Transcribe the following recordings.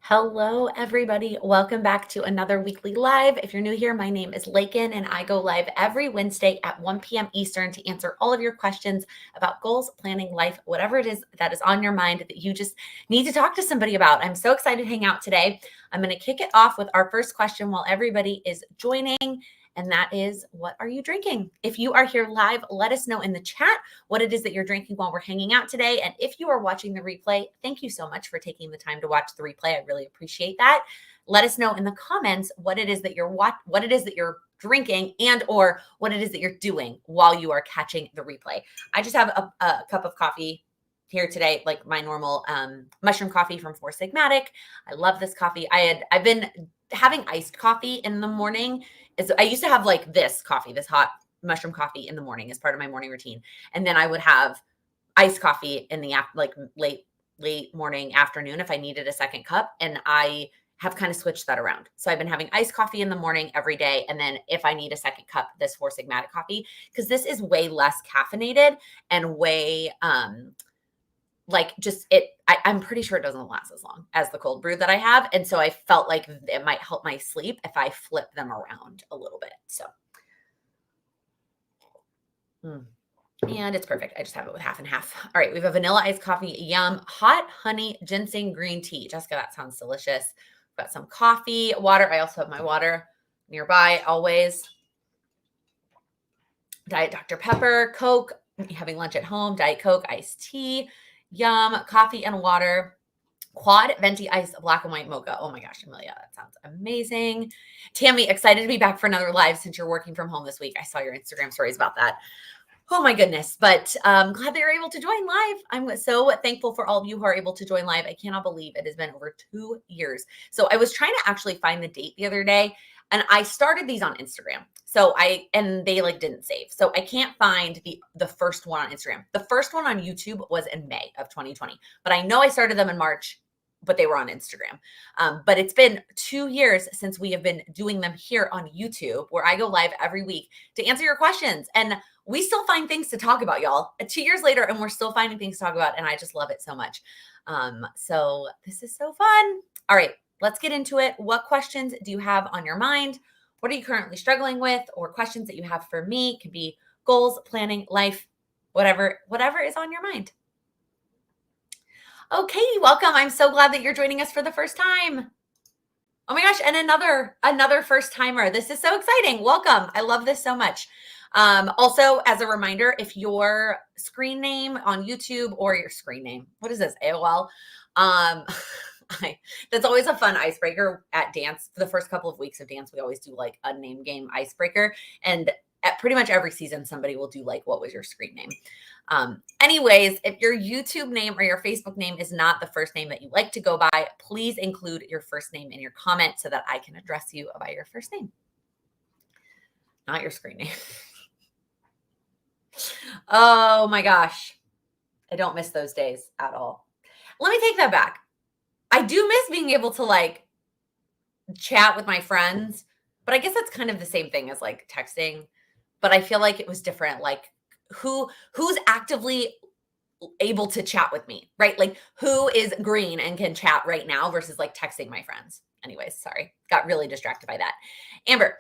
Hello, everybody. Welcome back to another weekly live. If you're new here, my name is Laken, and I go live every Wednesday at 1 p.m. Eastern to answer all of your questions about goals, planning, life, whatever it is that is on your mind that you just need to talk to somebody about. I'm so excited to hang out today. I'm going to kick it off with our first question while everybody is joining. And that is, what are you drinking? If you are here live, let us know in the chat what it is that you're drinking while we're hanging out today. And if you are watching the replay, thank you so much for taking the time to watch the replay. I really appreciate that. Let us know in the comments what it is that you're drinking and or what it is that you're doing while you are catching the replay. I just have a cup of coffee here today, like my normal mushroom coffee from Four Sigmatic. I love this coffee. I've been having iced coffee in the morning. I used to have like this coffee, this hot mushroom coffee in the morning as part of my morning routine. And then I would have iced coffee in the like late morning, afternoon if I needed a second cup. And I have kind of switched that around. So I've been having iced coffee in the morning every day. And then if I need a second cup, this Four Sigmatic coffee, because this is way less caffeinated and way I'm pretty sure it doesn't last as long as the cold brew that I have. And so I felt like it might help my sleep if I flip them around a little bit. So, and it's perfect. I just have it with half and half. All right. We have a vanilla iced coffee, yum, hot honey ginseng green tea. Jessica, that sounds delicious. We've got some coffee, water. I also have my water nearby always. Diet Dr. Pepper, Coke, having lunch at home, Diet Coke, iced tea, yum, coffee and water, quad venti ice, black and white mocha. Oh my gosh, Amelia, that sounds amazing. Tammy, excited to be back for another live since you're working from home this week. I saw your Instagram stories about that. Oh my goodness, but glad that you're able to join live. I'm so thankful for all of you who are able to join live. I cannot believe it has been over 2 years. So I was trying to actually find the date the other day, and I started these on Instagram. And they like didn't save. So I can't find the first one on Instagram. The first one on YouTube was in May of 2020, but I know I started them in March, but they were on Instagram. But it's been 2 years since we have been doing them here on YouTube, where I go live every week to answer your questions. And we still find things to talk about, y'all. 2 years later, and we're still finding things to talk about. And I just love it so much. So this is so fun. All right, let's get into it. What questions do you have on your mind? What are you currently struggling with? Or questions that you have for me? It could be goals, planning, life, whatever is on your mind. Okay, welcome. I'm so glad that you're joining us for the first time. Oh my gosh, and another first timer. This is so exciting. Welcome. I love this so much. Also, as a reminder, if your screen name on YouTube or your screen name, what is this, AOL? That's always a fun icebreaker at dance. For the first couple of weeks of dance, we always do like a name game icebreaker. And at pretty much every season, somebody will do like, what was your screen name? Anyways, if your YouTube name or your Facebook name is not the first name that you like to go by, please include your first name in your comment so that I can address you by your first name, not your screen name. Oh my gosh. I don't miss those days at all. Let me take that back. I do miss being able to like chat with my friends, but I guess that's kind of the same thing as like texting, but I feel like it was different. Like who's actively able to chat with me, right? Like who is green and can chat right now versus like texting my friends. Anyways, sorry, got really distracted by that. Amber,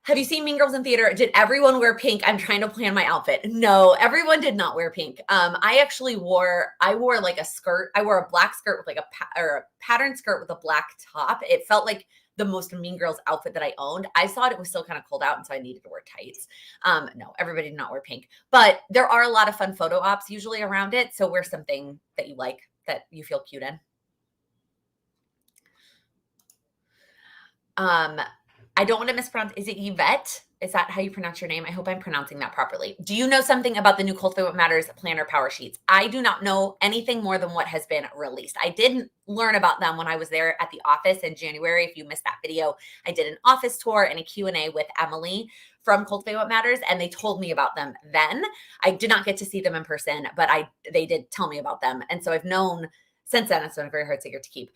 have you seen Mean Girls in theater? Did everyone wear pink? I'm trying to plan my outfit. No, everyone did not wear pink. I wore like a skirt. I wore a black skirt with like a patterned skirt with a black top. It felt like the most Mean Girls outfit that I owned. I thought it was still kind of cold out, and so I needed to wear tights. No, everybody did not wear pink, but there are a lot of fun photo ops usually around it. So wear something that you like, that you feel cute in. I don't want to mispronounce. Is it Yvette? Is that how you pronounce your name? I hope I'm pronouncing that properly. Do you know something about the new Cultivate What Matters planner power sheets? I do not know anything more than what has been released. I didn't learn about them when I was there at the office in January. If you missed that video, I did an office tour and a Q&A with Emily from Cultivate What Matters, and they told me about them then. I did not get to see them in person, but they did tell me about them. And so I've known since then. It's been a very hard secret to keep.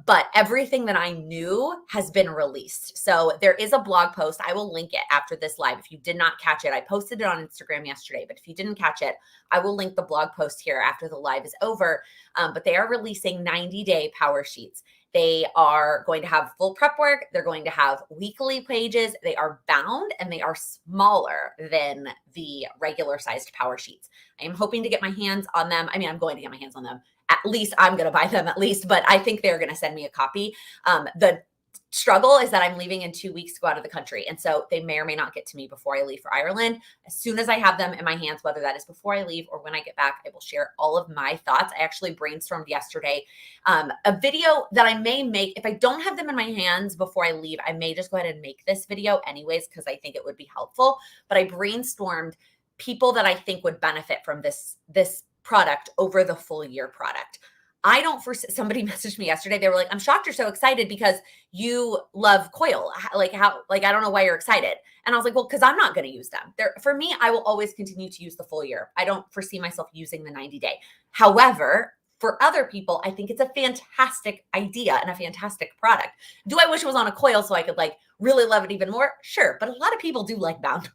But everything that I knew has been released. So there is a blog post. I will link it after this live. If you did not catch it, I posted it on Instagram yesterday. But if you didn't catch it, I will link the blog post here after the live is over. But they are releasing 90-day power sheets. They are going to have full prep work. They're going to have weekly pages. They are bound and they are smaller than the regular sized power sheets. I am hoping to get my hands on them. I mean, I'm going to get my hands on them. At least I'm going to buy them at least, but I think they're going to send me a copy. The struggle is that I'm leaving in 2 weeks to go out of the country. And so they may or may not get to me before I leave for Ireland. As soon as I have them in my hands, whether that is before I leave or when I get back, I will share all of my thoughts. I actually brainstormed yesterday a video that I may make. If I don't have them in my hands before I leave, I may just go ahead and make this video anyways, because I think it would be helpful. But I brainstormed people that I think would benefit from this product over the full year product. I don't foresee, somebody messaged me yesterday. They were like, I'm shocked you're so excited because you love coil. Like I don't know why you're excited. And I was like, well, because I'm not going to use them. For me, I will always continue to use the full year. I don't foresee myself using the 90-day. However, for other people, I think it's a fantastic idea and a fantastic product. Do I wish it was on a coil so I could like really love it even more? Sure. But a lot of people do like bound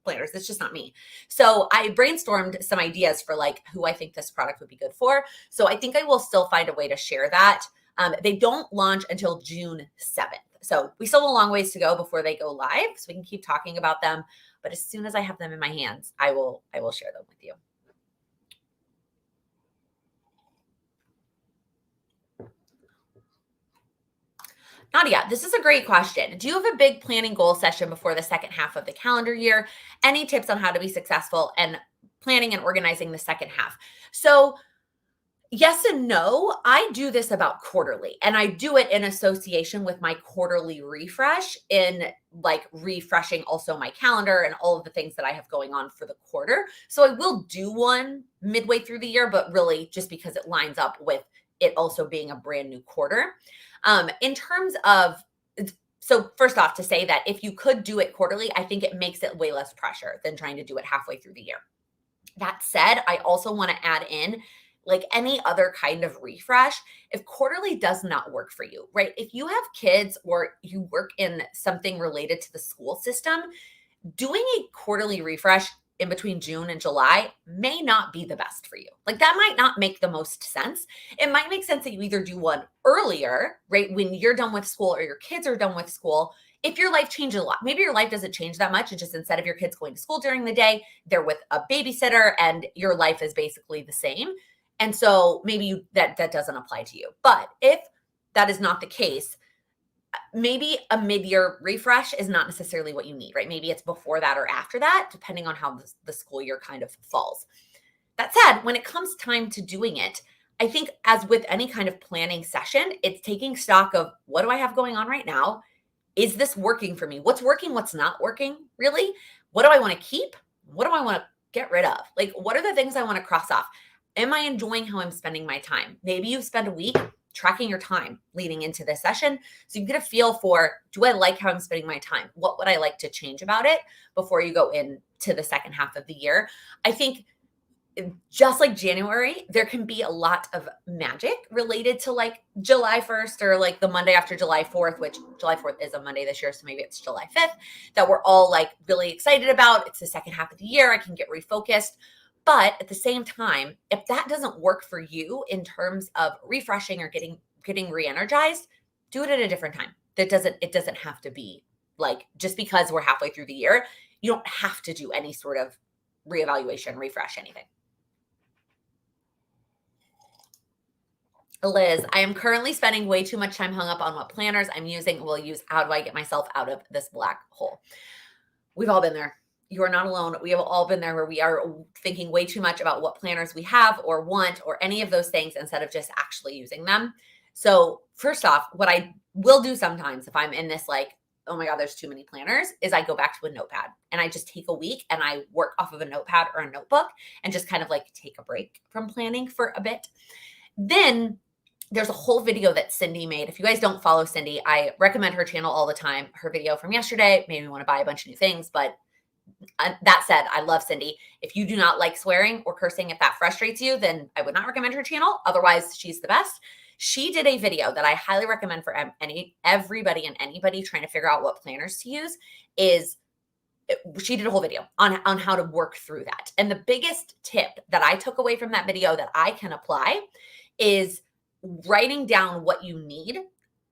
planners. It's just not me. So I brainstormed some ideas for like who I think this product would be good for. So I think I will still find a way to share that. They don't launch until June 7th. So we still have a long ways to go before they go live. So we can keep talking about them. But as soon as I have them in my hands, I will share them with you. Nadia, this is a great question. Do you have a big planning goal session before the second half of the calendar year? Any tips on how to be successful and planning and organizing the second half? So yes and no. I do this about quarterly, and I do it in association with my quarterly refresh in like refreshing also my calendar and all of the things that I have going on for the quarter. So I will do one midway through the year, but really just because it lines up with it also being a brand new quarter. In terms of, so first off, to say that if you could do it quarterly, I think it makes it way less pressure than trying to do it halfway through the year. That said, I also want to add in like any other kind of refresh, if quarterly does not work for you, right? If you have kids or you work in something related to the school system, doing a quarterly refresh in between June and July may not be the best for you. Like that might not make the most sense. It might make sense that you either do one earlier, right? When you're done with school or your kids are done with school. If your life changes a lot, maybe your life doesn't change that much. It's just instead of your kids going to school during the day, they're with a babysitter and your life is basically the same. And so maybe that doesn't apply to you. But if that is not the case, maybe a mid-year refresh is not necessarily what you need, right? Maybe it's before that or after that, depending on how the school year kind of falls. That said, when it comes time to doing it, I think as with any kind of planning session, it's taking stock of what do I have going on right now? Is this working for me? What's working? What's not working? Really? What do I want to keep? What do I want to get rid of? Like, what are the things I want to cross off? Am I enjoying how I'm spending my time? Maybe you spend a week tracking your time leading into this session. So you get a feel for, do I like how I'm spending my time? What would I like to change about it before you go into the second half of the year? I think just like January, there can be a lot of magic related to like July 1st or like the Monday after July 4th, which July 4th is a Monday this year. So maybe it's July 5th that we're all like really excited about. It's the second half of the year. I can get refocused. But at the same time, if that doesn't work for you in terms of refreshing or getting re-energized, do it at a different time. It doesn't have to be like just because we're halfway through the year, you don't have to do any sort of reevaluation, refresh, anything. Liz, I am currently spending way too much time hung up on what planners I'm using will use. How do I get myself out of this black hole? We've all been there. You are not alone. We have all been there where we are thinking way too much about what planners we have or want or any of those things instead of just actually using them. So first off, what I will do sometimes if I'm in this like, oh my God, there's too many planners, is I go back to a notepad and I just take a week and I work off of a notepad or a notebook and just kind of like take a break from planning for a bit. Then there's a whole video that Cindy made. If you guys don't follow Cindy, I recommend her channel all the time. Her video from yesterday made me want to buy a bunch of new things, but that said, I love Cindy. If you do not like swearing or cursing, if that frustrates you, then I would not recommend her channel. Otherwise, she's the best. She did a video that I highly recommend for everybody and anybody trying to figure out what planners to use. She did a whole video on how to work through that. And the biggest tip that I took away from that video that I can apply is writing down what you need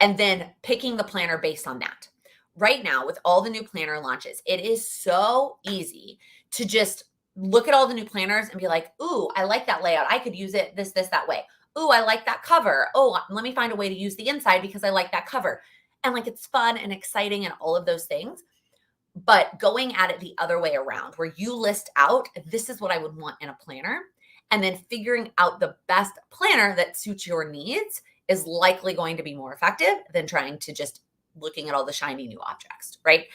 and then picking the planner based on that. Right now, with all the new planner launches, it is so easy to just look at all the new planners and be like, ooh, I like that layout. I could use it this, that way. Ooh, I like that cover. Oh, let me find a way to use the inside because I like that cover. And like it's fun and exciting and all of those things. But going at it the other way around, where you list out, this is what I would want in a planner, and then figuring out the best planner that suits your needs is likely going to be more effective than trying to just looking at all the shiny new objects, right?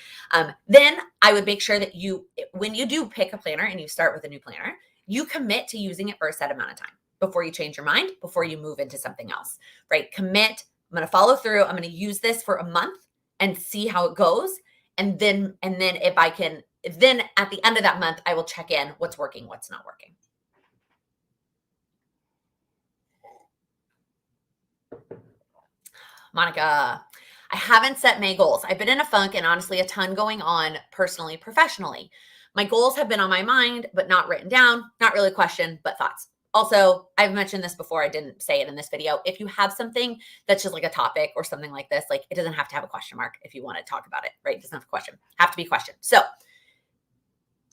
Then I would make sure that when you do pick a planner and you start with a new planner, you commit to using it for a set amount of time before you change your mind, before you move into something else, right? Commit. I'm going to follow through. I'm going to use this for a month and see how it goes. And then if I can, then at the end of that month, I will check in what's working, what's not working. Monica, I haven't set May goals. I've been in a funk and honestly a ton going on personally, professionally. My goals have been on my mind, but not written down. Not really a question, but thoughts. Also, I've mentioned this before. I didn't say it in this video. If you have something that's just like a topic or something like this, like it doesn't have to have a question mark if you want to talk about it, right? It doesn't have a question. Have to be questioned. So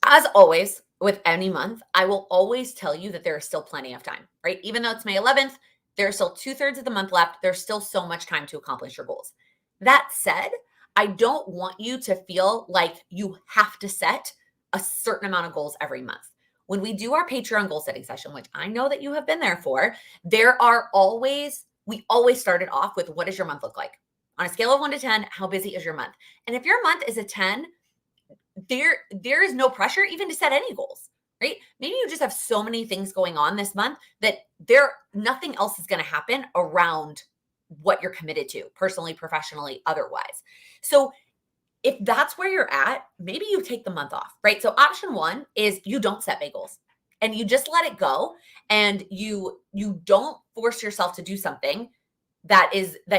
as always, with any month, I will always tell you that there is still plenty of time, right? Even though it's May 11th, there's still 2/3 of the month left. There's still so much time to accomplish your goals. That said, I don't want you to feel like you have to set a certain amount of goals every month. When we do our Patreon goal setting session, which I know that you have been there for, we always started off with what does your month look like? On a scale of 1 to 10, how busy is your month? And if your month is a 10, there is no pressure even to set any goals, right? Maybe you just have so many things going on this month that nothing else is going to happen around what you're committed to personally, professionally, otherwise. So if that's where you're at, maybe you take the month off, right? So option 1 is you don't set big goals and you just let it go, and you don't force yourself to do something that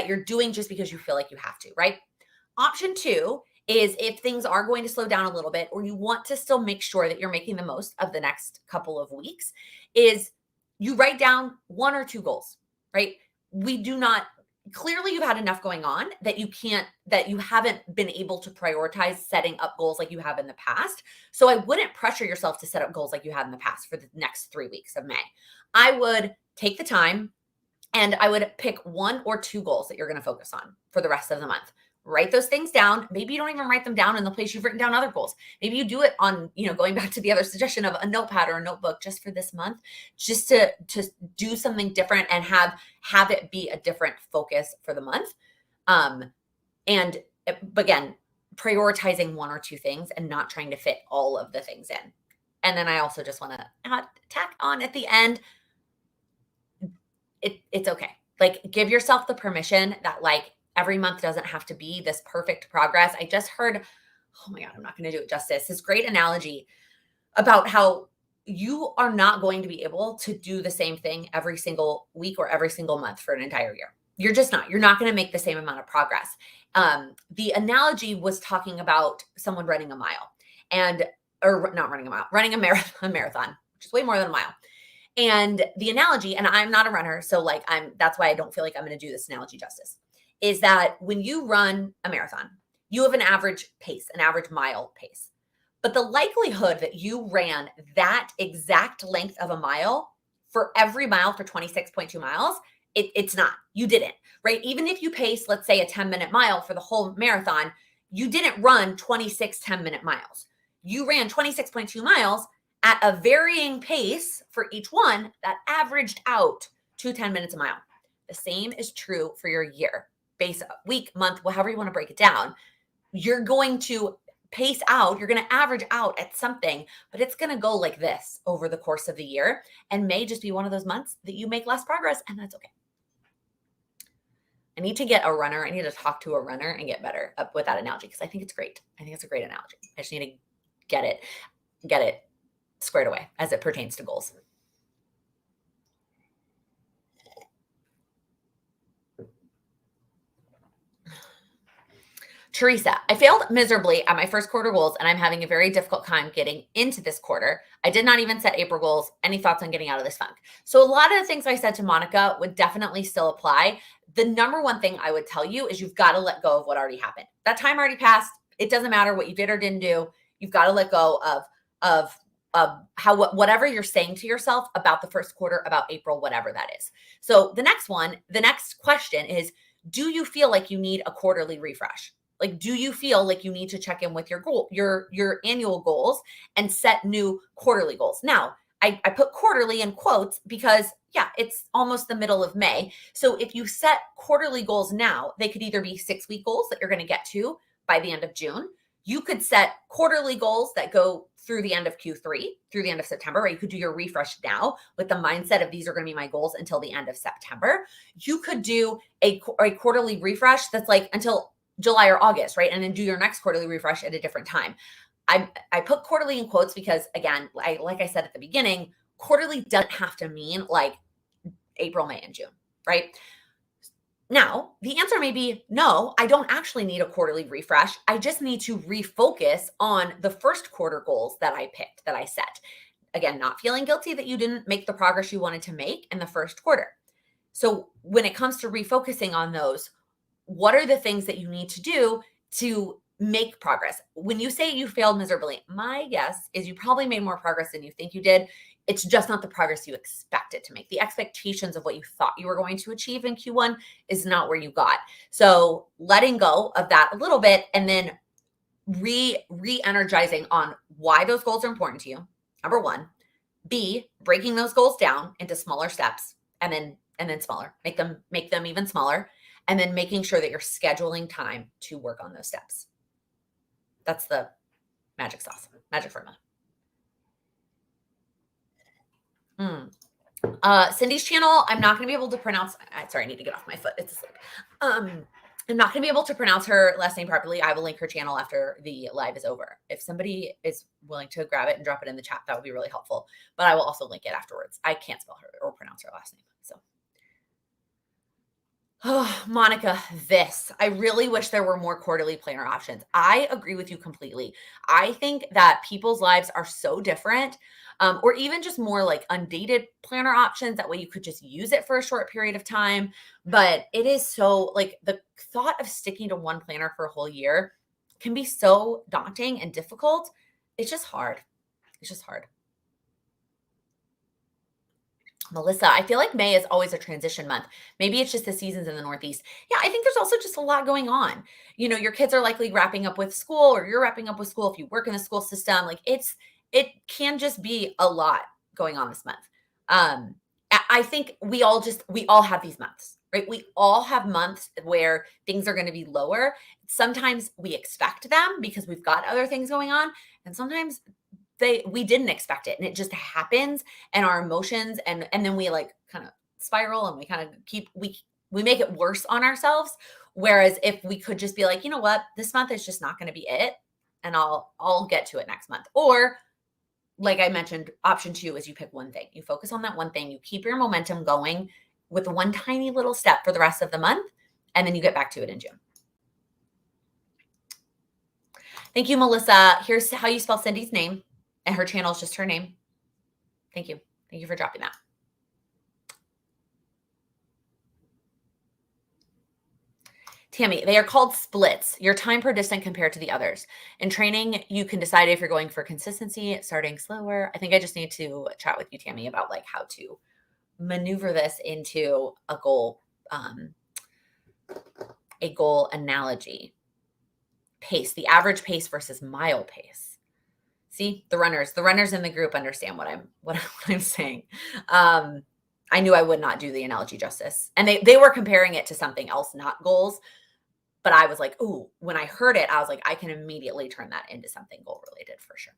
you're doing just because you feel like you have to, right? Option 2 is if things are going to slow down a little bit, or you want to still make sure that you're making the most of the next couple of weeks, is you write down 1 or 2 goals, right? Clearly you've had enough going on that you haven't been able to prioritize setting up goals like you have in the past. So I wouldn't pressure yourself to set up goals like you had in the past for the next 3 weeks of May. I would take the time and I would pick 1 or 2 goals that you're going to focus on for the rest of the month. Write those things down. Maybe you don't even write them down in the place you've written down other goals. Maybe you do it on, going back to the other suggestion of a notepad or a notebook just for this month, just to do something different and have it be a different focus for the month. And again, prioritizing 1 or 2 things and not trying to fit all of the things in. And then I also just want to tack on at the end, it's okay. Like, give yourself the permission that like every month doesn't have to be this perfect progress. I just heard, oh my God, I'm not going to do it justice. This great analogy about how you are not going to be able to do the same thing every single week or every single month for an entire year. You're just not. You're not going to make the same amount of progress. The analogy was talking about someone running a mile or not running a mile, running a marathon, which is way more than a mile. And the analogy, and I'm not a runner, so that's why I don't feel like I'm going to do this analogy justice, is that when you run a marathon, you have an average pace, an average mile pace. But the likelihood that you ran that exact length of a mile for every mile for 26.2 miles, it's not. You didn't, right? Even if you pace, let's say, a 10-minute mile for the whole marathon, you didn't run 26 10-minute miles. You ran 26.2 miles at a varying pace for each one that averaged out to 10 minutes a mile. The same is true for your year, base, week, month, however you want to break it down. You're going to pace out, you're going to average out at something, but it's going to go like this over the course of the year, and may just be one of those months that you make less progress, and that's okay. I need to get a runner. I need to talk to a runner and get better up with that analogy because I think it's great. I think it's a great analogy. I just need to get it squared away as it pertains to goals. Teresa, I failed miserably at my first quarter goals and I'm having a very difficult time getting into this quarter. I did not even set April goals. Any thoughts on getting out of this funk? So a lot of the things I said to Monica would definitely still apply. The number one thing I would tell you is you've got to let go of what already happened. That time already passed. It doesn't matter what you did or didn't do. You've got to let go of how whatever you're saying to yourself about the first quarter, about April, whatever that is. So the next question is, do you feel like you need a quarterly refresh? Like, do you feel like you need to check in with your goal, your annual goals and set new quarterly goals? Now, I put quarterly in quotes because yeah, it's almost the middle of May. So if you set quarterly goals now, they could either be 6-week goals that you're going to get to by the end of June. You could set quarterly goals that go through the end of Q3, through the end of September, or you could do your refresh now with the mindset of these are going to be my goals until the end of September. You could do a quarterly refresh that's like until July or August, right? And then do your next quarterly refresh at a different time. I put quarterly in quotes because again, like I said at the beginning, quarterly doesn't have to mean like April, May, and June, right? Now, the answer may be no, I don't actually need a quarterly refresh. I just need to refocus on the first quarter goals that I picked, that I set. Again, not feeling guilty that you didn't make the progress you wanted to make in the first quarter. So when it comes to refocusing on those, what are the things that you need to do to make progress? When you say you failed miserably, my guess is you probably made more progress than you think you did. It's just not the progress you expected to make. The expectations of what you thought you were going to achieve in Q1 is not where you got. So letting go of that a little bit and then re-energizing on why those goals are important to you. Number one. B, breaking those goals down into smaller steps and then smaller. Make them even smaller. And then making sure that you're scheduling time to work on those steps. That's the magic sauce, magic formula. Cindy's channel, I'm not going to be able to pronounce. Sorry, I need to get off my foot. It's asleep. I'm not going to be able to pronounce her last name properly. I will link her channel after the live is over. If somebody is willing to grab it and drop it in the chat, that would be really helpful. But I will also link it afterwards. I can't spell her or pronounce her last name. So. Oh, Monica, I really wish there were more quarterly planner options. I agree with you completely. I think that people's lives are so different, or even just more like undated planner options. That way you could just use it for a short period of time. But it is so like the thought of sticking to one planner for a whole year can be so daunting and difficult. It's just hard. It's just hard. Melissa, I feel like May is always a transition month. Maybe it's just the seasons in the Northeast. Yeah, I think there's also just a lot going on. You know, your kids are likely wrapping up with school or you're wrapping up with school if you work in the school system. Like it can just be a lot going on this month. I think we all have these months, right? We all have months where things are going to be lower. Sometimes we expect them because we've got other things going on. And sometimes we didn't expect it and it just happens, and our emotions and then we like kind of spiral and we kind of we make it worse on ourselves. Whereas if we could just be like, you know what, this month is just not going to be it, and I'll get to it next month. Or like I mentioned, option 2 is you pick one thing, you focus on that one thing, you keep your momentum going with one tiny little step for the rest of the month, and then you get back to it in June. Thank you, Melissa. Here's how you spell Cindy's name. And her channel is just her name. Thank you. Thank you for dropping that. Tammy, they are called splits. Your time per distant compared to the others. In training, you can decide if you're going for consistency, starting slower. I think I just need to chat with you, Tammy, about like how to maneuver this into a goal analogy. Pace, the average pace versus mile pace. See, the runners in the group understand what I'm saying. I knew I would not do the analogy justice. And they were comparing it to something else, not goals. But I was like, ooh, when I heard it, I was like, I can immediately turn that into something goal related for sure.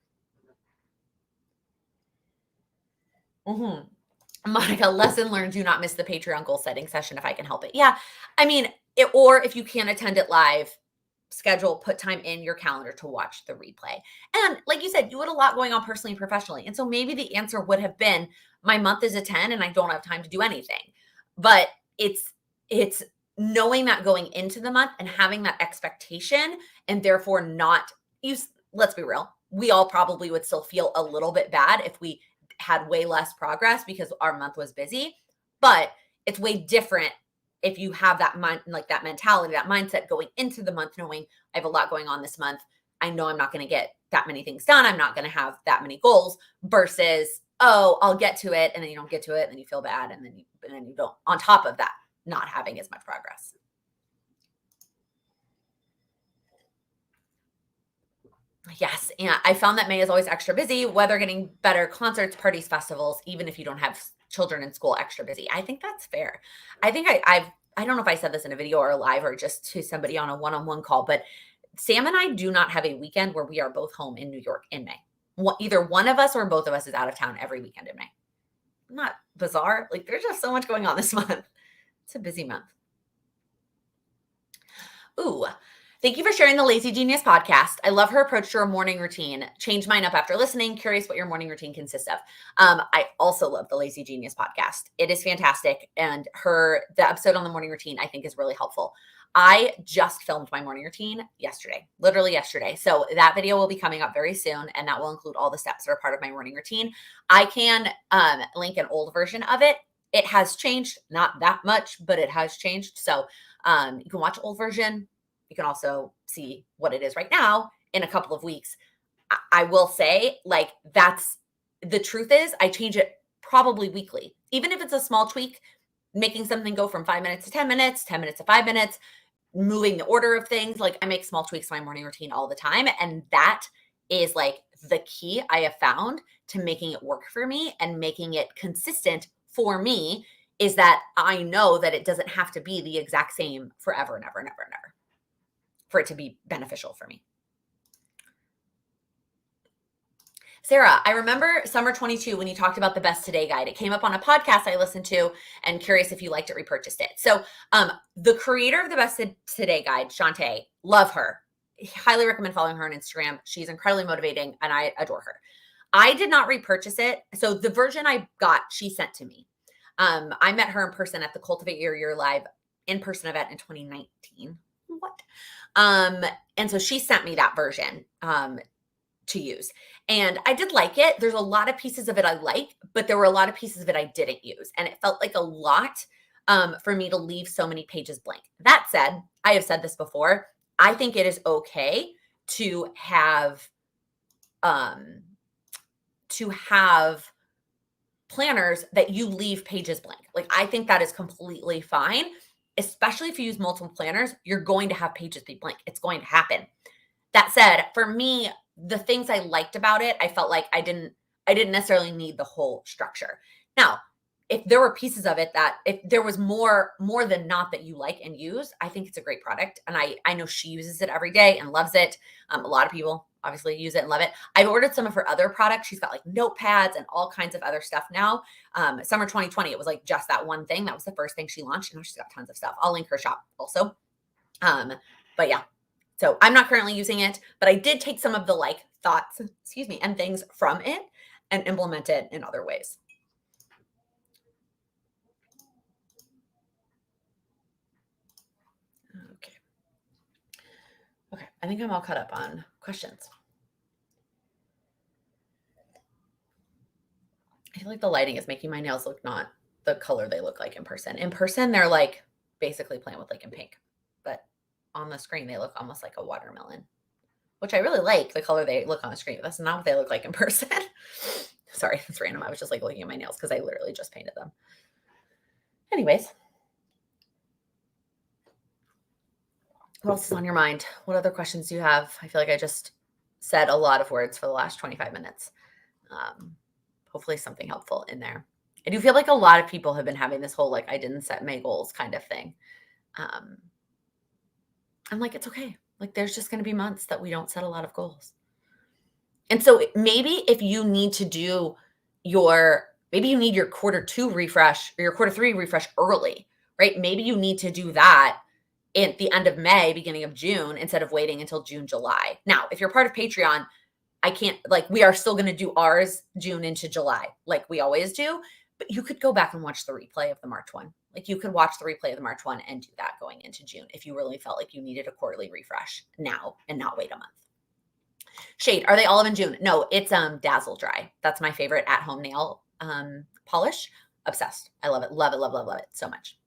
Monica, lesson learned, do not miss the Patreon goal setting session if I can help it. Yeah, I mean, or if you can't attend it live, put time in your calendar to watch the replay. And like you said, you had a lot going on personally and professionally. And so maybe the answer would have been, my month is a 10 and I don't have time to do anything. But it's knowing that going into the month and having that expectation, and therefore not use, let's be real, we all probably would still feel a little bit bad if we had way less progress because our month was busy. But it's way different if you have that mind, like that mentality, that mindset going into the month, knowing I have a lot going on this month. I know I'm not going to get that many things done. I'm not going to have that many goals versus, oh, I'll get to it. And then you don't get to it. And then you feel bad. And then you don't, on top of that, not having as much progress. Yes. And I found that May is always extra busy, weather getting better, concerts, parties, festivals, even if you don't have children in school, extra busy. I think that's fair. I think I don't know if I said this in a video or a live or just to somebody on a one-on-one call, but Sam and I do not have a weekend where we are both home in New York in May. Either one of us or both of us is out of town every weekend in May. Not bizarre. Like there's just so much going on this month. It's a busy month. Ooh, thank you for sharing the Lazy Genius podcast. I love her approach to her morning routine. Change mine up after listening. Curious what your morning routine consists of. I also love the Lazy Genius podcast. It is fantastic. And the episode on the morning routine, I think is really helpful. I just filmed my morning routine yesterday, literally yesterday. So that video will be coming up very soon. And that will include all the steps that are part of my morning routine. I can link an old version of it. It has changed, not that much, but it has changed. So you can watch old version. You can also see what it is right now in a couple of weeks. I will say, like, that's the truth is I change it probably weekly. Even if it's a small tweak, making something go from 5 minutes to 10 minutes, 10 minutes to 5 minutes, moving the order of things. Like I make small tweaks to my morning routine all the time. And that is like the key I have found to making it work for me and making it consistent for me is that I know that it doesn't have to be the exact same forever and ever and ever and ever for it to be beneficial for me. Sarah, I remember summer 22 when you talked about the best today guide. It came up on a podcast I listened to and curious if you liked it, repurchased it. So the creator of the best today guide, Shantae, love her. Highly recommend following her on Instagram. She's incredibly motivating and I adore her. I did not repurchase it. So the version I got, she sent to me. I met her in person at the Cultivate Your Year Live in-person event in 2019. What? And so she sent me that version to use. And I did like it. There's a lot of pieces of it I like, but there were a lot of pieces of it I didn't use. And it felt like a lot for me to leave so many pages blank. That said, I have said this before. I think it is okay to have planners that you leave pages blank. Like I think that is completely fine, especially if you use multiple planners, you're going to have pages be blank. It's going to happen. That said, for me, the things I liked about it, I felt like I didn't necessarily need the whole structure. Now, if there were pieces of it that if there was more than not that you like and use, I think it's a great product. And I know she uses it every day and loves it. A lot of people obviously use it and love it. I've ordered some of her other products. She's got like notepads and all kinds of other stuff now. Summer 2020, it was like just that one thing. That was the first thing she launched. And now she's got tons of stuff. I'll link her shop also. But yeah. So I'm not currently using it, but I did take some of the like thoughts, and things from it and implement it in other ways. Okay. I think I'm all caught up on questions. I feel like the lighting is making my nails look not the color they look like in person. In person, they're like basically plain with like in pink, but on the screen, they look almost like a watermelon, which I really like the color they look on the screen. That's not what they look like in person. Sorry, that's random. I was just like looking at my nails because I literally just painted them. Anyways, what else is on your mind? What other questions do you have? I feel like I just said a lot of words for the last 25 minutes. Hopefully something helpful in there. I do feel like a lot of people have been having this whole, like, I didn't set my goals kind of thing. I'm like, it's okay. Like, there's just going to be months that we don't set a lot of goals. And so maybe if you need to do maybe you need your Q2 refresh or your Q3 refresh early, right? Maybe you need to do that at the end of May, beginning of June, instead of waiting until June, July. Now, if you're part of Patreon, we are still going to do ours June into July, like we always do. But you could go back and watch the replay of the March one. Like you could watch the replay of the March one and do that going into June if you really felt like you needed a quarterly refresh now and not wait a month. Shade, are they olive in June? No, it's Dazzle Dry. That's my favorite at-home nail polish. Obsessed. I love it. Love it, love, love, love it so much.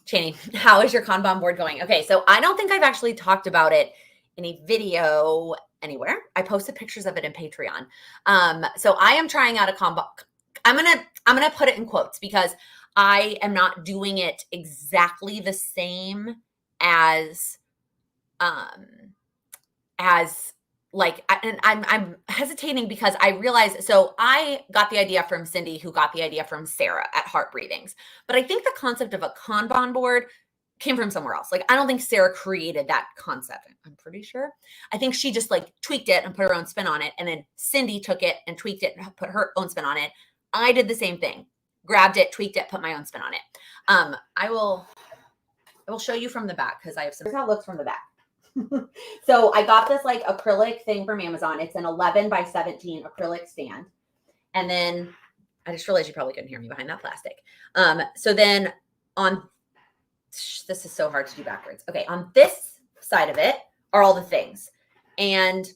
Cheney, how is your Kanban board going? Okay, so I don't think I've actually talked about it in a video anywhere. I posted pictures of it in Patreon. So I am trying out a Kanban. I'm gonna put it in quotes because I am not doing it exactly the same as like, and I'm hesitating because I realized, so I got the idea from Cindy, who got the idea from Sarah at Heart Breathings. But I think the concept of a Kanban board came from somewhere else. Like, I don't think Sarah created that concept. I'm pretty sure. I think she just like tweaked it and put her own spin on it. And then Cindy took it and tweaked it and put her own spin on it. I did the same thing, grabbed it, tweaked it, put my own spin on it. I will show you from the back because I have some. Here's how it looks from the back. So I got this like acrylic thing from Amazon. It's an 11 by 17 acrylic stand. And then I just realized you probably couldn't hear me behind that plastic. So then this is so hard to do backwards. Okay. On this side of it are all the things. And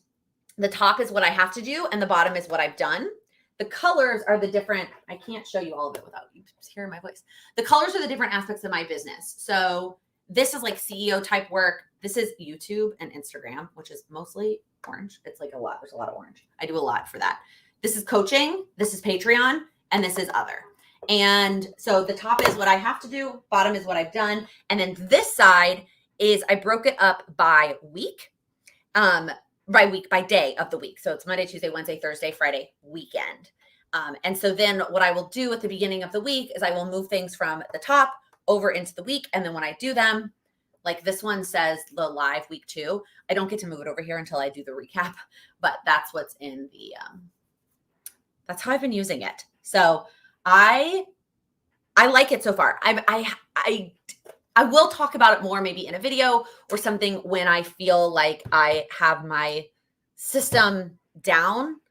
the top is what I have to do. And the bottom is what I've done. The colors are the different, I can't show you all of it without you hearing my voice. The colors are the different aspects of my business. So this is like CEO type work. This is YouTube and Instagram, which is mostly orange. It's like a lot. There's a lot of orange. I do a lot for that. This is coaching. This is Patreon. And this is other. And so the top is what I have to do. Bottom is what I've done. And then this side is I broke it up by week, by day of the week. So it's Monday, Tuesday, Wednesday, Thursday, Friday, weekend. And so then what I will do at the beginning of the week is I will move things from the top over into the week. And then when I do them, like this one says the live week 2, I don't get to move it over here until I do the recap, but that's what's in the, that's how I've been using it. So I like it so far. I will talk about it more maybe in a video or something when I feel like I have my system down.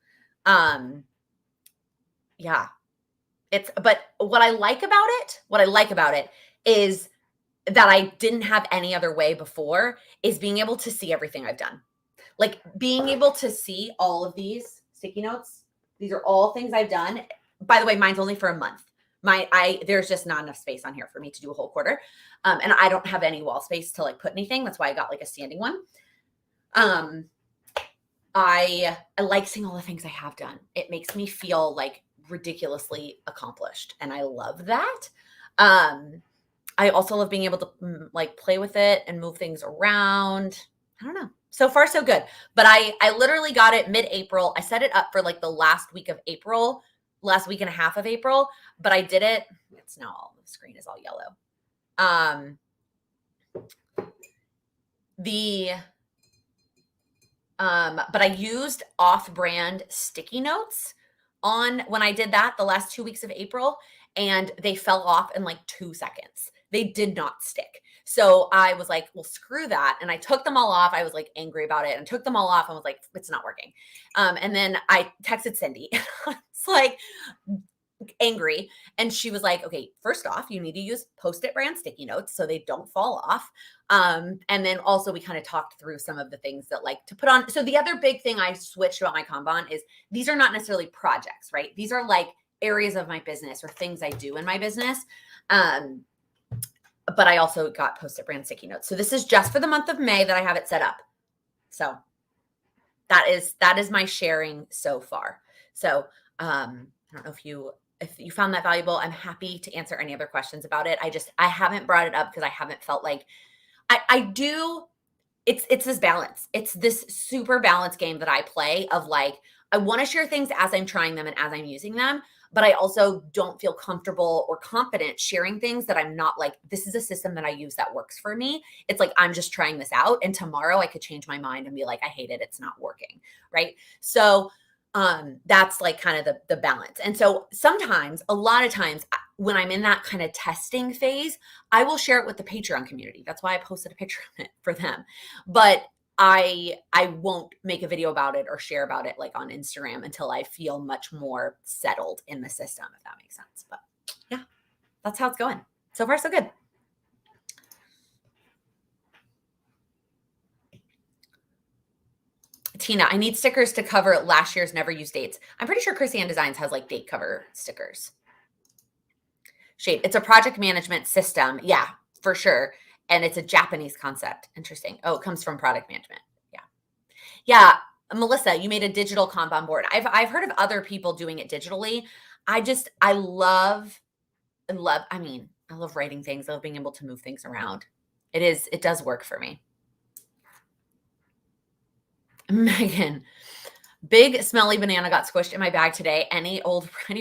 Yeah, but what I like about it is that I didn't have any other way before is being able to see everything I've done. Like being able to see all of these sticky notes. These are all things I've done. By the way, mine's only for a month. There's just not enough space on here for me to do a whole quarter. And I don't have any wall space to like put anything. That's why I got like a standing one. I like seeing all the things I have done. It makes me feel like ridiculously accomplished. And I love that. I also love being able to like play with it and move things around. I don't know. So far, so good. But I literally got it mid-April. I set it up for like the last week of April, last week and a half of April. But I did it. It's now all, the screen is all yellow. But I used off-brand sticky notes when I did that the last 2 weeks of April, and they fell off in like 2 seconds. They did not stick. So I was like, well, screw that. And I took them all off. I was like angry about it and took them all off and was like, it's not working. And then I texted Cindy. It's like angry. And she was like, okay, first off, you need to use Post-it brand sticky notes so they don't fall off. And then also we kind of talked through some of the things that like to put on. So the other big thing I switched about my Kanban is these are not necessarily projects, right? These are like areas of my business or things I do in my business. But I also got Post-it brand sticky notes. So this is just for the month of May that I have it set up. So that is my sharing so far. So I don't know if you found that valuable. I'm happy to answer any other questions about it. I haven't brought it up because I haven't felt like I do. It's this balance. It's this super balance game that I play of like, I want to share things as I'm trying them and as I'm using them, but I also don't feel comfortable or confident sharing things that I'm not like, this is a system that I use that works for me. It's like, I'm just trying this out. And tomorrow I could change my mind and be like, I hate it. It's not working. Right. So that's like kind of the balance. And so sometimes, a lot of times when I'm in that kind of testing phase, I will share it with the Patreon community. That's why I posted a picture of it for them. But I won't make a video about it or share about it like on Instagram until I feel much more settled in the system, if that makes sense. But yeah, that's how it's going. So far, so good. Tina, I need stickers to cover last year's never used dates. I'm pretty sure Chrissy Ann Designs has like date cover stickers. Shape. It's a project management system. Yeah, for sure. And it's a Japanese concept. Interesting. Oh, it comes from product management. Yeah. Yeah. Melissa, you made a digital Kanban board. I've heard of other people doing it digitally. I love, I love writing things. I love being able to move things around. It does work for me. Megan, big smelly banana got squished in my bag today. Any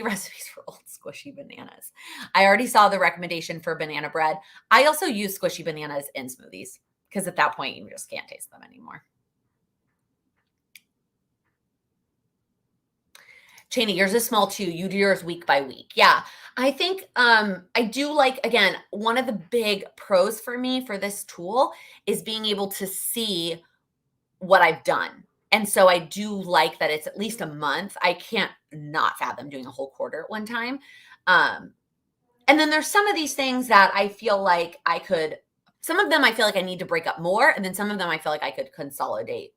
recipes for old squishy bananas? I already saw the recommendation for banana bread. I also use squishy bananas in smoothies because at that point you just can't taste them anymore. Cheney, yours is small too. You do yours week by week. Yeah. I think I do like, again, one of the big pros for me for this tool is being able to see what I've done. And so I do like that it's at least a month. I can't not fathom doing a whole quarter at one time. And then there's some of these things that I feel like some of them I feel like I need to break up more. And then some of them I feel like I could consolidate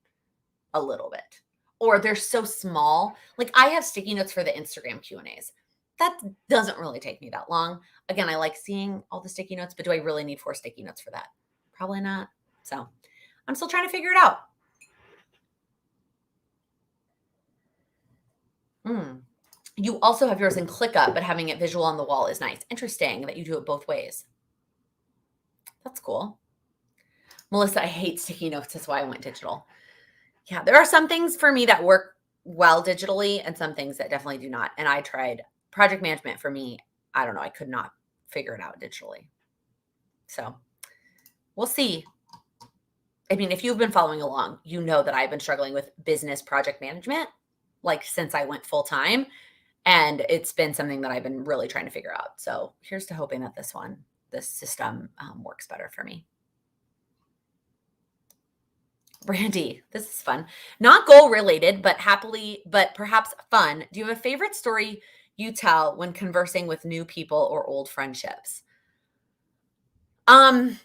a little bit. Or they're so small. Like I have sticky notes for the Instagram Q&As. That doesn't really take me that long. Again, I like seeing all the sticky notes, but do I really need 4 sticky notes for that? Probably not. So I'm still trying to figure it out. You also have yours in ClickUp, but having it visual on the wall is nice. Interesting that you do it both ways. That's cool. Melissa, I hate sticky notes. That's why I went digital. Yeah, there are some things for me that work well digitally and some things that definitely do not. And I tried project management for me. I don't know. I could not figure it out digitally. So we'll see. I mean, if you've been following along, you know that I've been struggling with business project management like since I went full time. And it's been something that I've been really trying to figure out. So here's to hoping that this system works better for me. Brandy, this is fun. Not goal related, but perhaps fun. Do you have a favorite story you tell when conversing with new people or old friendships? I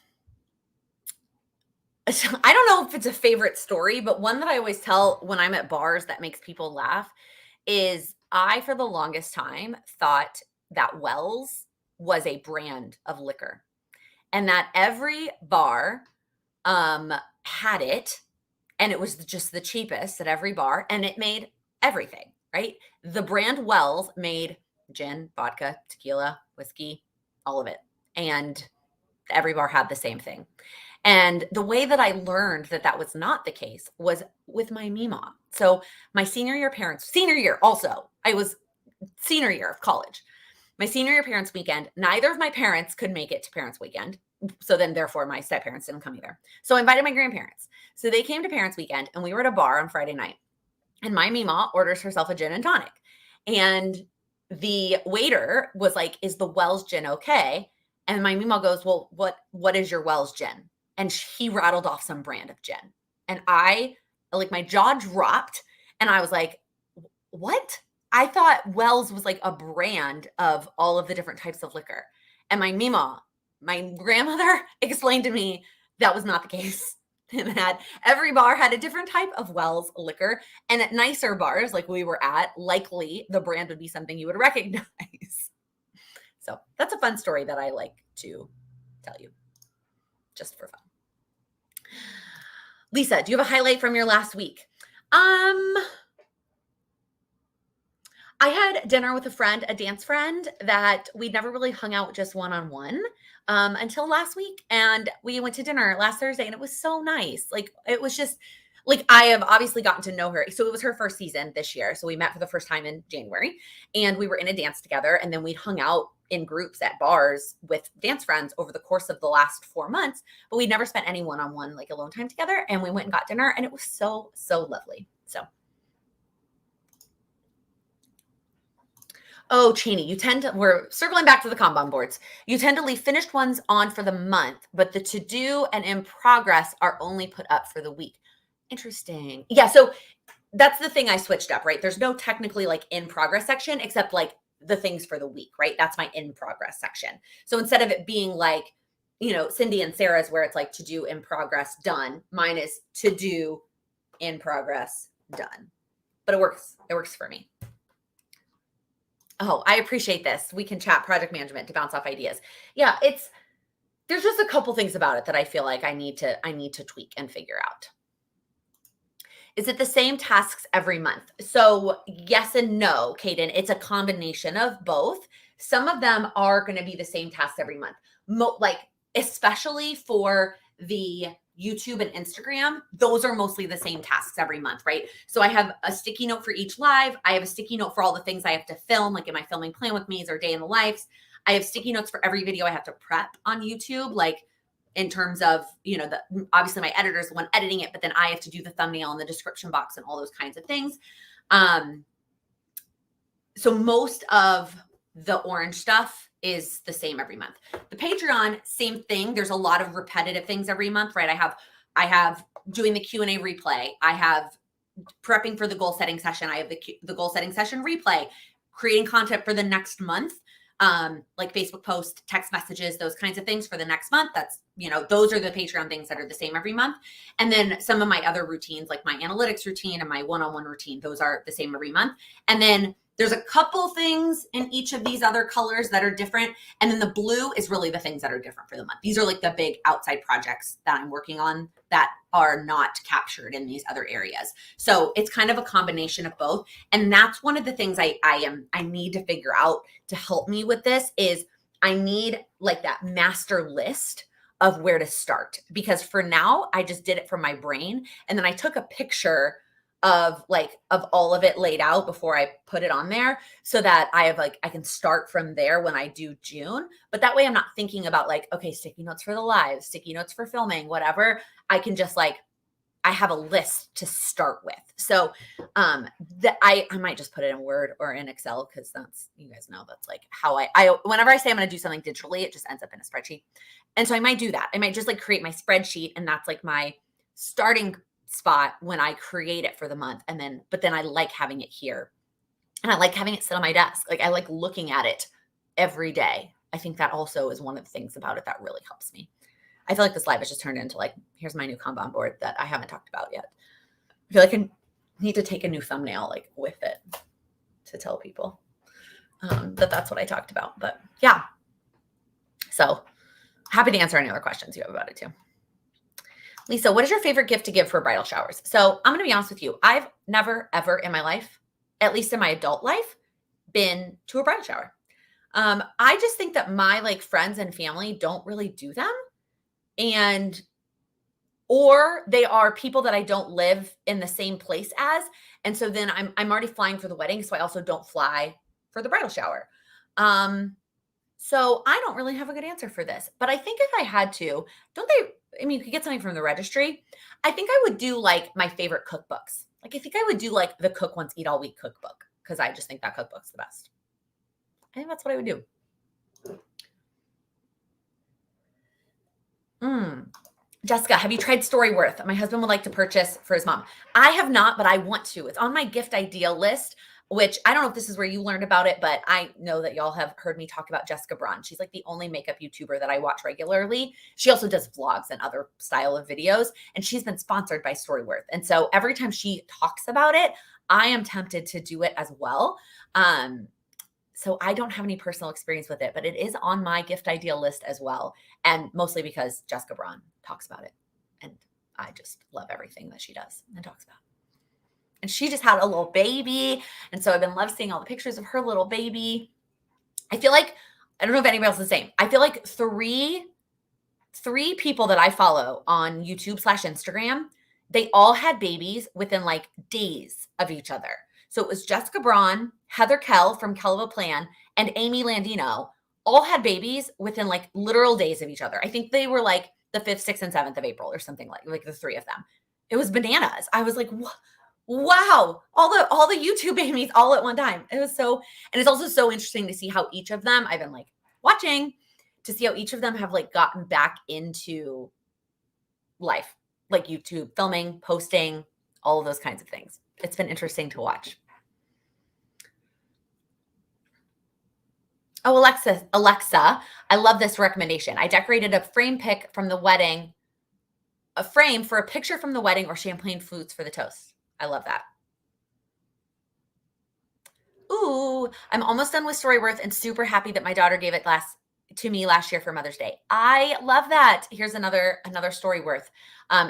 don't know if it's a favorite story, but one that I always tell when I'm at bars that makes people laugh is I, for the longest time, thought that Wells was a brand of liquor and that every bar had it and it was just the cheapest at every bar and it made everything, right? The brand Wells made gin, vodka, tequila, whiskey, all of it. And every bar had the same thing. And the way that I learned that that was not the case was with my Mima. So my senior year also, I was senior year of college. My senior year parents weekend, neither of my parents could make it to parents weekend. So then therefore my step parents didn't come either. So I invited my grandparents. So they came to parents weekend and we were at a bar on Friday night. And my Mima orders herself a gin and tonic. And the waiter was like, "Is the Wells gin okay?" And my Mima goes, "Well, what is your Wells gin?" And he rattled off some brand of gin. And my jaw dropped and I was like, "What?" I thought Wells was like a brand of all of the different types of liquor. And my grandmother explained to me that was not the case. And that every bar had a different type of Wells liquor. And at nicer bars like we were at, likely the brand would be something you would recognize. So that's a fun story that I like to tell you just for fun. Lisa, do you have a highlight from your last week? I had dinner with a dance friend that we'd never really hung out just one-on-one until last week. And we went to dinner last Thursday and it was so nice. Like, it was just like, I have obviously gotten to know her. So it was her first season this year. So we met for the first time in January and we were in a dance together. And then we hung out in groups at bars with dance friends over the course of the last 4 months, but we'd never spent any one-on-one, like alone time together. And we went and got dinner and it was so, so lovely. So. Oh, Cheney, we're circling back to the Kanban boards. You tend to leave finished ones on for the month, but the to-do and in progress are only put up for the week. Interesting. Yeah, so that's the thing I switched up, right? There's no technically like in progress section except like the things for the week, right? That's my in progress section. So instead of it being like, Cindy and Sarah's where it's like to do in progress done, mine is to do in progress done. But it works. It works for me. Oh, I appreciate this. We can chat project management to bounce off ideas. Yeah, there's just a couple things about it that I feel like I need to tweak and figure out. Is it the same tasks every month? So yes and no, Kaden. It's a combination of both. Some of them are going to be the same tasks every month. Like especially for the YouTube and Instagram, those are mostly the same tasks every month, right? So I have a sticky note for each live. I have a sticky note for all the things I have to film, like in my filming plan with me's or day in the lives. I have sticky notes for every video I have to prep on YouTube, like in terms of, obviously my editor is the one editing it, but then I have to do the thumbnail and the description box and all those kinds of things. So most of the orange stuff is the same every month. The Patreon, same thing. There's a lot of repetitive things every month, right? I have doing the Q&A replay. I have prepping for the goal setting session. I have the goal setting session replay, creating content for the next month. Like Facebook posts, text messages, those kinds of things for the next month. That's, those are the Patreon things that are the same every month. And then some of my other routines, like my analytics routine and my one-on-one routine, those are the same every month. And then there's a couple things in each of these other colors that are different. And then the blue is really the things that are different for the month. These are like the big outside projects that I'm working on that are not captured in these other areas. So it's kind of a combination of both. And that's one of the things I need to figure out to help me with this is I need like that master list of where to start. Because for now, I just did it from my brain. And then I took a picture of all of it laid out before I put it on there so that I can start from there when I do June. But that way I'm not thinking about okay, sticky notes for the live, sticky notes for filming, whatever. I can just I have a list to start with. So that I might just put it in Word or in Excel because that's, you guys know, that's how I whenever I say I'm going to do something digitally, it just ends up in a spreadsheet. And so I might do that. I might just create my spreadsheet and that's my starting spot when I create it for the month. But then I like having it here and I like having it sit on my desk. I like looking at it every day. I think that also is one of the things about it that really helps me. I feel like this live has just turned into here's my new Kanban board that I haven't talked about yet. I feel like I need to take a new thumbnail with it to tell people that's what I talked about. But yeah, so happy to answer any other questions you have about it too. Lisa, what is your favorite gift to give for bridal showers? So I'm going to be honest with you. I've never, ever in my life, at least in my adult life, been to a bridal shower. I just think that my friends and family don't really do them. Or they are people that I don't live in the same place as. And so then I'm already flying for the wedding. So I also don't fly for the bridal shower. So I don't really have a good answer for this, but I think if I had to, you could get something from the registry. I think I would do my favorite cookbooks. I think I would do the Cook Once, Eat All Week cookbook because I just think that cookbook's the best. I think that's what I would do. Jessica, have you tried Storyworth? My husband would like to purchase for his mom. I have not, but I want to. It's on my gift idea list, which I don't know if this is where you learned about it, but I know that y'all have heard me talk about Jessica Braun. She's the only makeup YouTuber that I watch regularly. She also does vlogs and other style of videos, and she's been sponsored by Storyworth. And so every time she talks about it, I am tempted to do it as well. So I don't have any personal experience with it, but it is on my gift idea list as well. And mostly because Jessica Braun talks about it. And I just love everything that she does and talks about. And she just had a little baby. And so I've been love seeing all the pictures of her little baby. I feel I don't know if anybody else is the same. I feel three people that I follow on YouTube/Instagram, they all had babies within days of each other. So it was Jessica Braun, Heather Kell from Kell of a Plan, and Amy Landino all had babies within literal days of each other. I think they were the 5th, 6th, and 7th of April or something like the three of them. It was bananas. I was wow, all the YouTube babies all at one time. It was so, and it's also so interesting to see how each of them, I've been watching to see how each of them have gotten back into life. like YouTube, filming, posting, all of those kinds of things. It's been interesting to watch. Oh, Alexa, I love this recommendation. I decorated a frame pic from the wedding, a frame for a picture from the wedding or champagne flutes for the toast. I love that. Ooh, I'm almost done with Storyworth and super happy that my daughter gave it to me last year for Mother's Day. I love that. Here's another Storyworth.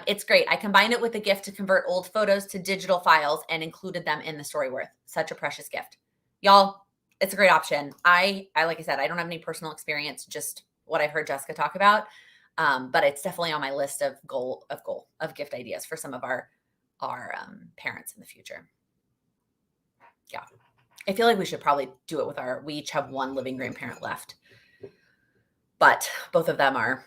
It's great. I combined it with the gift to convert old photos to digital files and included them in the Storyworth. Such a precious gift. Y'all, it's a great option. I like I said, I don't have any personal experience, just what I've heard Jessica talk about. But it's definitely on my list of gift ideas for some of our parents in the future. Yeah. I feel like we should probably do it with we each have one living grandparent left, but both of them are,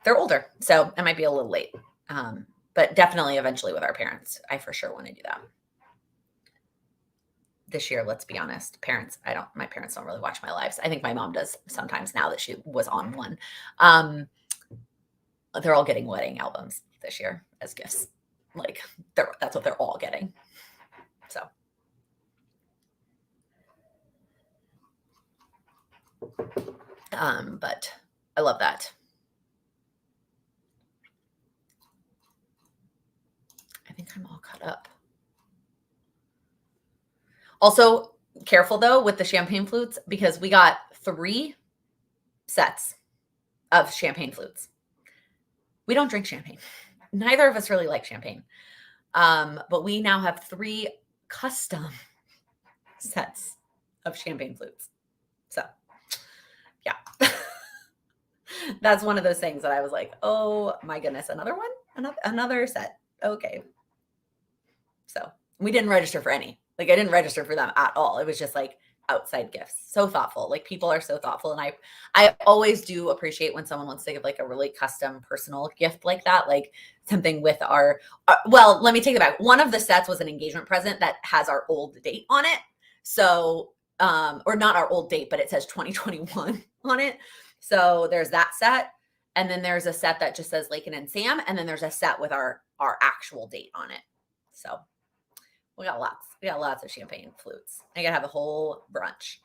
they're older. So it might be a little late. But definitely eventually with our parents, I for sure want to do that. This year, let's be honest, my parents don't really watch my lives. I think my mom does sometimes now that she was on one. They're all getting wedding albums this year as gifts. Like that's what they're all getting. So. But I love that. I think I'm all caught up. Also, careful though with the champagne flutes because we got 3 sets of champagne flutes. We don't drink champagne. Neither of us really like champagne. But we now have 3 custom sets of champagne flutes. So, yeah. That's one of those things that I was like, oh my goodness, another one? Another set. Okay. So we didn't register for any. Like I didn't register for them at all. It was just like outside gifts. So thoughtful. Like people are so thoughtful. And I always do appreciate when someone wants to give like a really custom personal gift like that. Like something with well, let me take it back. One of the sets was an engagement present that has our old date on it. So, or not our old date, but it says 2021 on it. So there's that set. And then there's a set that just says Laken and Sam. And then there's a set with our actual date on it. So we got lots of champagne flutes. I gotta have a whole brunch,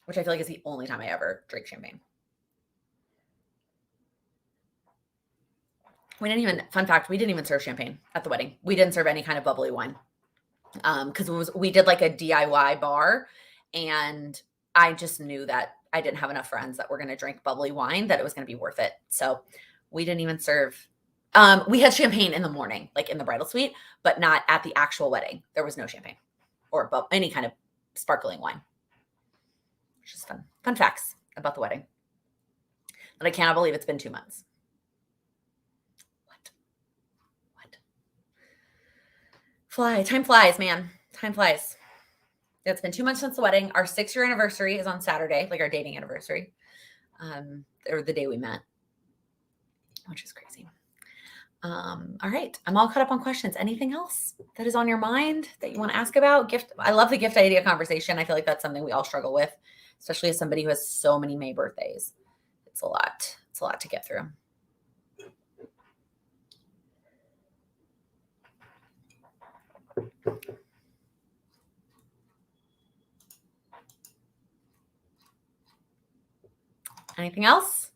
which I feel like is the only time I ever drink champagne. Fun fact, we didn't even serve champagne at the wedding. We didn't serve any kind of bubbly wine. Because we did like a DIY bar and I just knew that I didn't have enough friends that were going to drink bubbly wine, that it was going to be worth it. So we didn't even serve. We had champagne in the morning, like in the bridal suite, but not at the actual wedding. There was no champagne or any kind of sparkling wine. Which is fun. Fun facts about the wedding. But I cannot believe it's been 2 months. What? Time flies, man. Time flies. It's been 2 months since the wedding. Our 6-year anniversary is on Saturday, like our dating anniversary, or the day we met, which is crazy. All right. I'm all caught up on questions. Anything else that is on your mind that you want to ask about? I love the gift idea conversation. I feel like that's something we all struggle with, especially as somebody who has so many May birthdays. It's a lot. It's a lot to get through. Anything else?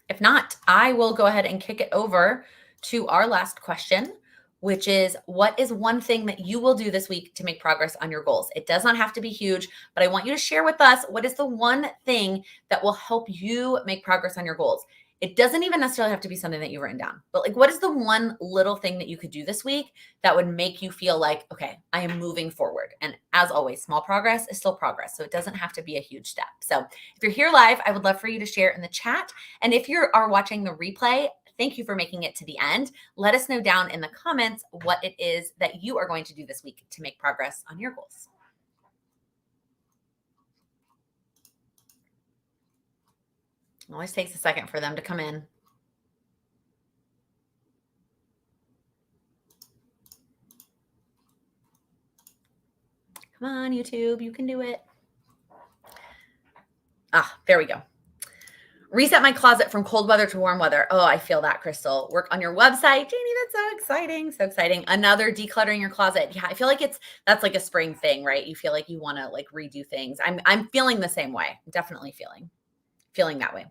If not, I will go ahead and kick it over to our last question, which is, what is one thing that you will do this week to make progress on your goals? It does not have to be huge, but I want you to share with us, what is the one thing that will help you make progress on your goals? It doesn't even necessarily have to be something that you've written down, but like, what is the one little thing that you could do this week that would make you feel like, okay, I am moving forward? And as always, small progress is still progress. So it doesn't have to be a huge step. So if you're here live, I would love for you to share in the chat. And if you are watching the replay, thank you for making it to the end. Let us know down in the comments what it is that you are going to do this week to make progress on your goals. It always takes a second for them to come in. Come on, YouTube, you can do it. There we go. Reset my closet from cold weather to warm weather. Oh, I feel that, Crystal. Work on your website. Janie, that's so exciting. So exciting. Another decluttering your closet. Yeah, I feel like that's like a spring thing, right? You feel like you want to like redo things. I'm feeling the same way. Definitely feeling that way.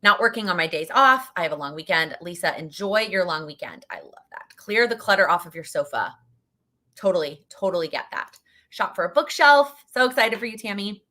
Not working on my days off. I have a long weekend. Lisa, enjoy your long weekend. I love that. Clear the clutter off of your sofa. Totally get that. Shop for a bookshelf. So excited for you, Tammy.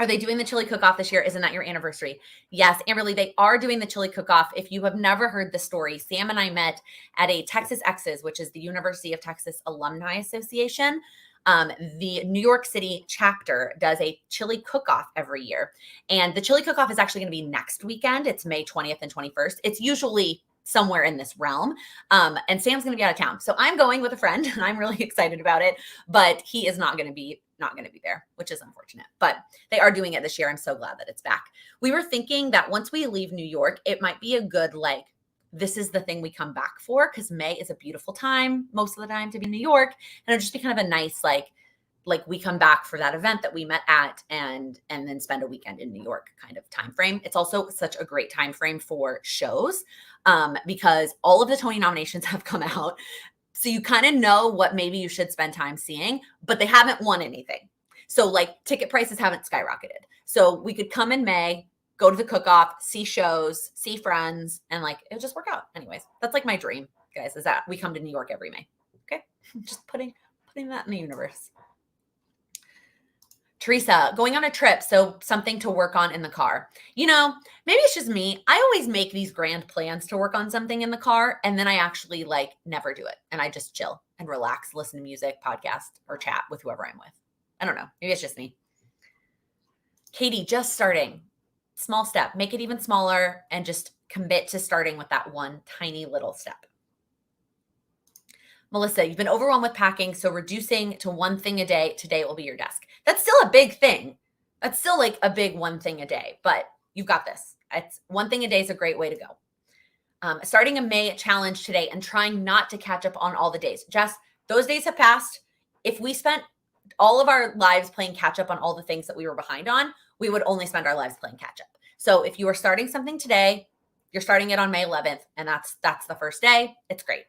Are they doing the chili cook-off this year? Isn't that your anniversary? Yes, Amberly, they are doing the chili cook-off. If you have never heard the story, Sam and I met at a Texas X's, which is the University of Texas Alumni Association. The New York City chapter does a chili cook-off every year. And the chili cook-off is actually going to be next weekend. It's May 20th and 21st. It's usually somewhere in this realm. And Sam's going to be out of town. So I'm going with a friend and I'm really excited about it, but he is not going to be there, which is unfortunate, but they are doing it this year. I'm so glad that it's back. We were thinking that once we leave New York, it might be a good, like, this is the thing we come back for, because May is a beautiful time most of the time to be in New York. And it'll just be kind of a nice, like we come back for that event that we met at and then spend a weekend in New York kind of time frame. It's also such a great time frame for shows because all of the Tony nominations have come out. So you kind of know what maybe you should spend time seeing, but they haven't won anything. So like ticket prices haven't skyrocketed. So we could come in May, go to the cook-off, see shows, see friends, and like it'll just work out. Anyways, that's like my dream, guys, is that we come to New York every May. Okay. Just putting that in the universe. Teresa, going on a trip, so something to work on in the car. You know, maybe it's just me. I always make these grand plans to work on something in the car, and then I actually like never do it. And I just chill and relax, listen to music, podcast, or chat with whoever I'm with. I don't know. Maybe it's just me. Katie, just starting. Small step. Make it even smaller and just commit to starting with that one tiny little step. Melissa, you've been overwhelmed with packing, so reducing to one thing a day today will be your desk. That's still a big thing. That's still like a big one thing a day, but you've got this. It's one thing a day is a great way to go. Starting a May challenge today and trying not to catch up on all the days. Jess, those days have passed. If we spent all of our lives playing catch up on all the things that we were behind on, we would only spend our lives playing catch up. So if you are starting something today, you're starting it on May 11th, and that's the first day. It's great.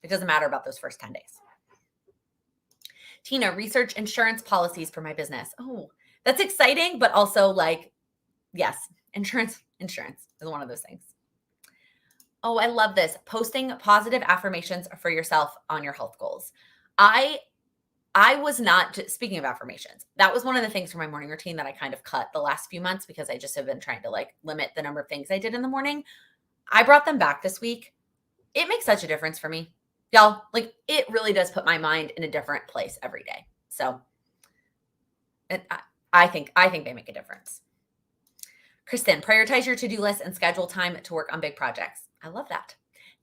It doesn't matter about those first 10 days. Tina, research insurance policies for my business. Oh, that's exciting, but also like, yes, insurance is one of those things. Oh, I love this. Posting positive affirmations for yourself on your health goals. I was not, speaking of affirmations, that was one of the things for my morning routine that I kind of cut the last few months because I just have been trying to like limit the number of things I did in the morning. I brought them back this week. It makes such a difference for me. Y'all, like it really does put my mind in a different place every day. So I think they make a difference. Kristen, prioritize your to-do list and schedule time to work on big projects. I love that.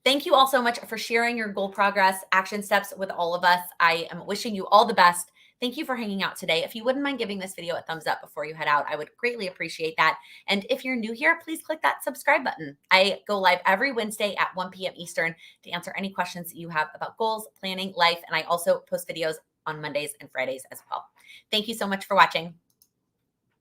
Thank you all so much for sharing your goal progress, action steps with all of us. I am wishing you all the best. Thank you for hanging out today. If you wouldn't mind giving this video a thumbs up before you head out, I would greatly appreciate that. And if you're new here, please click that subscribe button. I go live every Wednesday at 1 p.m. Eastern to answer any questions that you have about goals, planning, life, and I also post videos on Mondays and Fridays as well. Thank you so much for watching.